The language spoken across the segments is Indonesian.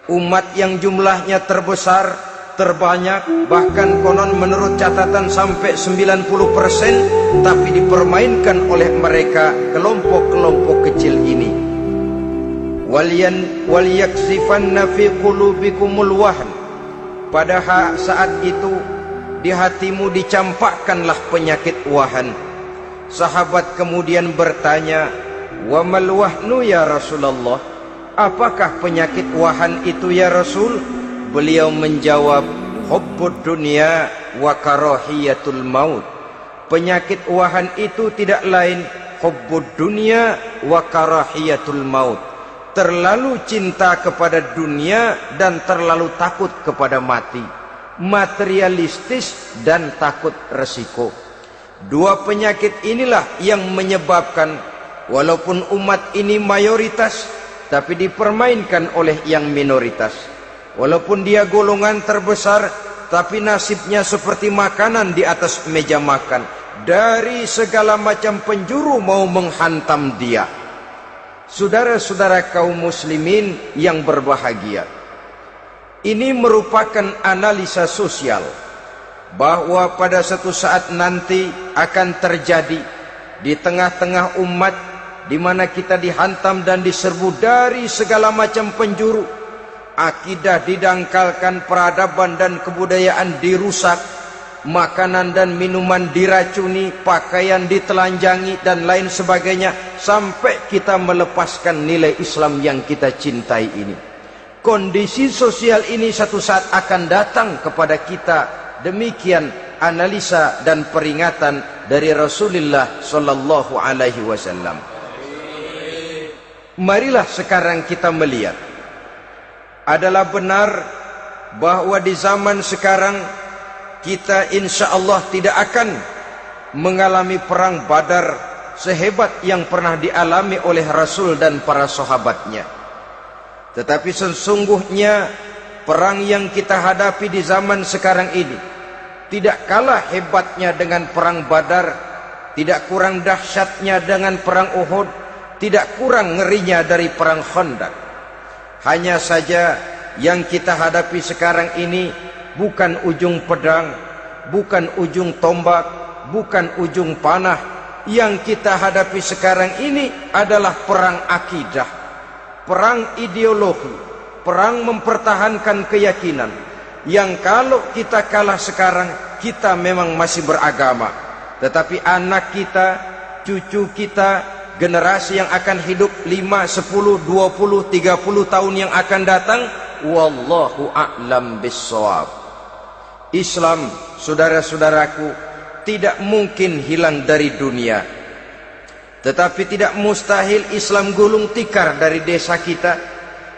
Umat yang jumlahnya terbesar, terbanyak, bahkan konon menurut catatan sampai 90%, tapi dipermainkan oleh mereka kelompok-kelompok kecil ini. Walyaksifanna fi qulubikumul wahn. Pada saat itu di hatimu dicampakkanlah penyakit wahan. Sahabat kemudian bertanya, "Wa mal wahnu ya Rasulullah?" Apakah penyakit wahan itu ya Rasul? Beliau menjawab, hubbud dunya wa karahiyatul maut. Penyakit wahan itu tidak lain hubbud dunya wa karahiyatul maut. Terlalu cinta kepada dunia dan terlalu takut kepada mati. Materialistis dan takut resiko. Dua penyakit inilah yang menyebabkan walaupun umat ini mayoritas, tapi dipermainkan oleh yang minoritas. Walaupun dia golongan terbesar, tapi nasibnya seperti makanan di atas meja makan. Dari segala macam penjuru mau menghantam dia. Saudara-saudara kaum muslimin yang berbahagia, ini merupakan analisa sosial bahwa pada suatu saat nanti akan terjadi di tengah-tengah umat di mana kita dihantam dan diserbu dari segala macam penjuru. Akidah didangkalkan, peradaban dan kebudayaan dirusak, makanan dan minuman diracuni, pakaian ditelanjangi dan lain sebagainya, sampai kita melepaskan nilai Islam yang kita cintai ini. Kondisi sosial ini satu saat akan datang kepada kita. Demikian analisa dan peringatan dari Rasulullah sallallahu alaihi wasallam. Marilah sekarang kita melihat, adalah benar bahwa di zaman sekarang kita insya Allah tidak akan mengalami perang Badar sehebat yang pernah dialami oleh Rasul dan para sahabatnya. Tetapi sesungguhnya perang yang kita hadapi di zaman sekarang ini tidak kalah hebatnya dengan perang Badar, tidak kurang dahsyatnya dengan perang Uhud, tidak kurang ngerinya dari perang Khandaq. Hanya saja yang kita hadapi sekarang ini bukan ujung pedang, bukan ujung tombak, bukan ujung panah. Yang kita hadapi sekarang ini adalah perang akidah, perang ideologi, perang mempertahankan keyakinan. Yang kalau kita kalah sekarang, kita memang masih beragama, tetapi anak kita, cucu kita, generasi yang akan hidup 5, 10, 20, 30 tahun yang akan datang, wallahu a'lam bissawab. Islam, saudara-saudaraku, tidak mungkin hilang dari dunia. Tetapi tidak mustahil Islam gulung tikar dari desa kita.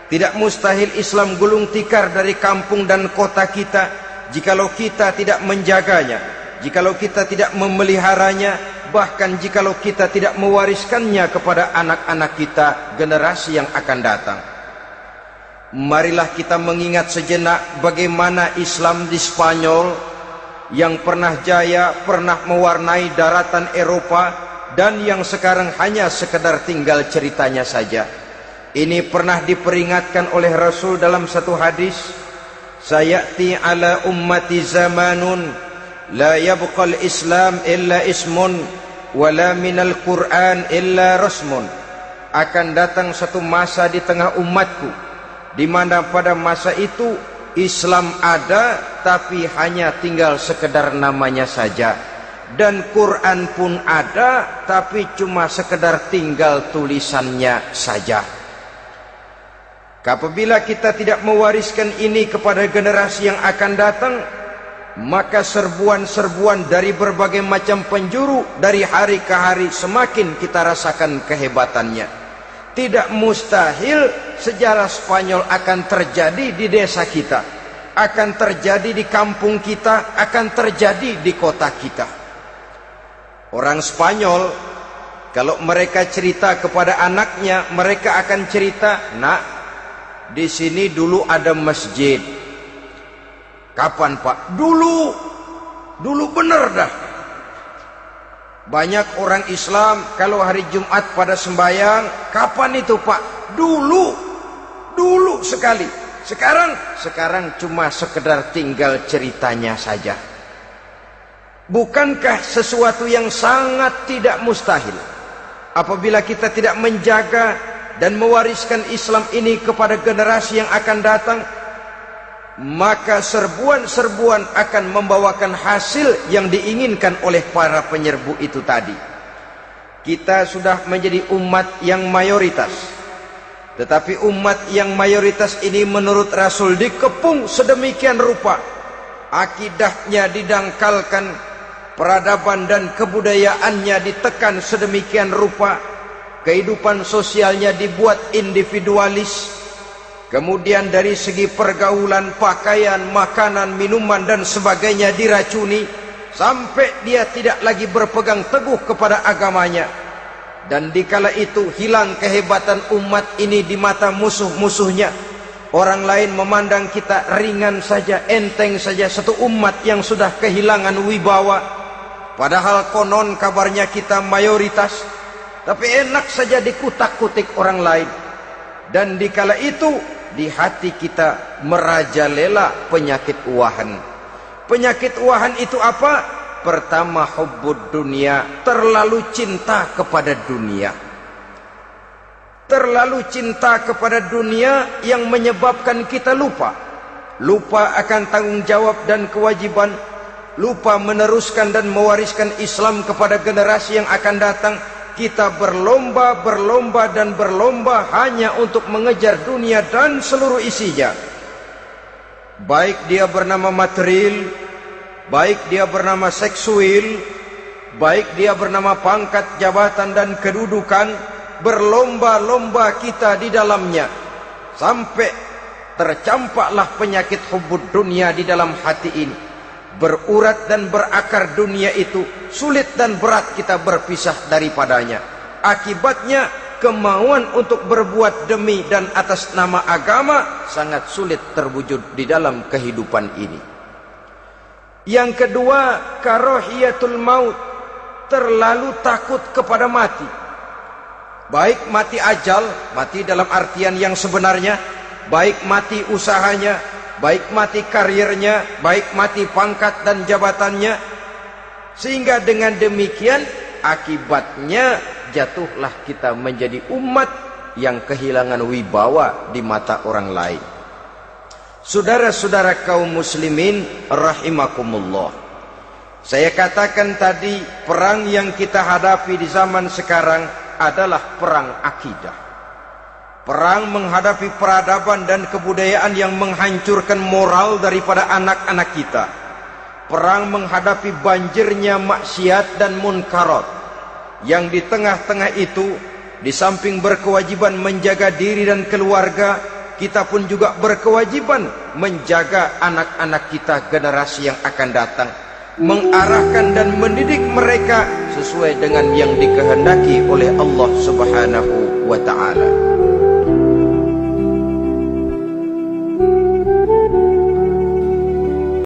Tidak mustahil Islam gulung tikar dari kampung dan kota kita, jikalau kita tidak menjaganya, jikalau kita tidak memeliharanya, bahkan jikalau kita tidak mewariskannya kepada anak-anak kita, generasi yang akan datang. Marilah kita mengingat sejenak bagaimana Islam di Spanyol yang pernah jaya, pernah mewarnai daratan Eropa, dan yang sekarang hanya sekedar tinggal ceritanya saja. Ini pernah diperingatkan oleh Rasul dalam satu hadis, sayati ala ummati zamanun la yabqal Islam illa ismun wala minal Quran illa rasmun. Akan datang satu masa di tengah umatku di mana pada masa itu Islam ada tapi hanya tinggal sekedar namanya saja, dan Quran pun ada tapi cuma sekedar tinggal tulisannya saja. Apabila kita tidak mewariskan ini kepada generasi yang akan datang, maka serbuan-serbuan dari berbagai macam penjuru dari hari ke hari semakin kita rasakan kehebatannya. Tidak mustahil sejarah Spanyol akan terjadi di desa kita, akan terjadi di kampung kita, akan terjadi di kota kita. Orang Spanyol kalau mereka cerita kepada anaknya, mereka akan cerita, "Nak, di sini dulu ada masjid." Kapan, Pak? Dulu bener dah. Banyak orang Islam kalau hari Jumat pada sembahyang, kapan itu, Pak? Dulu sekali. Sekarang cuma sekedar tinggal ceritanya saja. Bukankah sesuatu yang sangat tidak mustahil apabila kita tidak menjaga dan mewariskan Islam ini kepada generasi yang akan datang, maka serbuan-serbuan akan membawakan hasil yang diinginkan oleh para penyerbu itu tadi. Kita sudah menjadi umat yang mayoritas, tetapi umat yang mayoritas ini menurut Rasul dikepung sedemikian rupa, akidahnya didangkalkan, peradaban dan kebudayaannya ditekan sedemikian rupa, kehidupan sosialnya dibuat individualis, kemudian dari segi pergaulan, pakaian, makanan, minuman dan sebagainya diracuni, sampai dia tidak lagi berpegang teguh kepada agamanya. Dan dikala itu hilang kehebatan umat ini di mata musuh-musuhnya. Orang lain memandang kita ringan saja, enteng saja, satu umat yang sudah kehilangan wibawa. Padahal konon kabarnya kita mayoritas, tapi enak saja dikutak-kutik orang lain. Dan dikala itu di hati kita merajalela penyakit uahan. Penyakit uahan itu apa? Pertama, hubbud dunia, terlalu cinta kepada dunia. Terlalu cinta kepada dunia yang menyebabkan kita lupa akan tanggung jawab dan kewajiban, lupa meneruskan dan mewariskan Islam kepada generasi yang akan datang. Kita berlomba dan berlomba hanya untuk mengejar dunia dan seluruh isinya, baik dia bernama material, baik dia bernama seksual, baik dia bernama pangkat, jabatan dan kedudukan. Berlomba-lomba kita di dalamnya sampai tercampaklah penyakit hubbud dunia di dalam hati ini. Berurat dan berakar dunia itu, sulit dan berat kita berpisah daripadanya. Akibatnya kemauan untuk berbuat demi dan atas nama agama sangat sulit terwujud di dalam kehidupan ini. Yang kedua, karahiyatul maut, terlalu takut kepada mati. Baik mati ajal, mati dalam artian yang sebenarnya, baik mati usahanya, baik mati karirnya, baik mati pangkat dan jabatannya. Sehingga dengan demikian akibatnya jatuhlah kita menjadi umat yang kehilangan wibawa di mata orang lain. Saudara-saudara kaum muslimin rahimakumullah, saya katakan tadi, perang yang kita hadapi di zaman sekarang adalah perang akidah. Perang menghadapi peradaban dan kebudayaan yang menghancurkan moral daripada anak-anak kita. Perang menghadapi banjirnya maksiat dan munkarat, yang di tengah-tengah itu, di samping berkewajiban menjaga diri dan keluarga, kita pun juga berkewajiban menjaga anak-anak kita, generasi yang akan datang, mengarahkan dan mendidik mereka sesuai dengan yang dikehendaki oleh Allah Subhanahu wa ta'ala.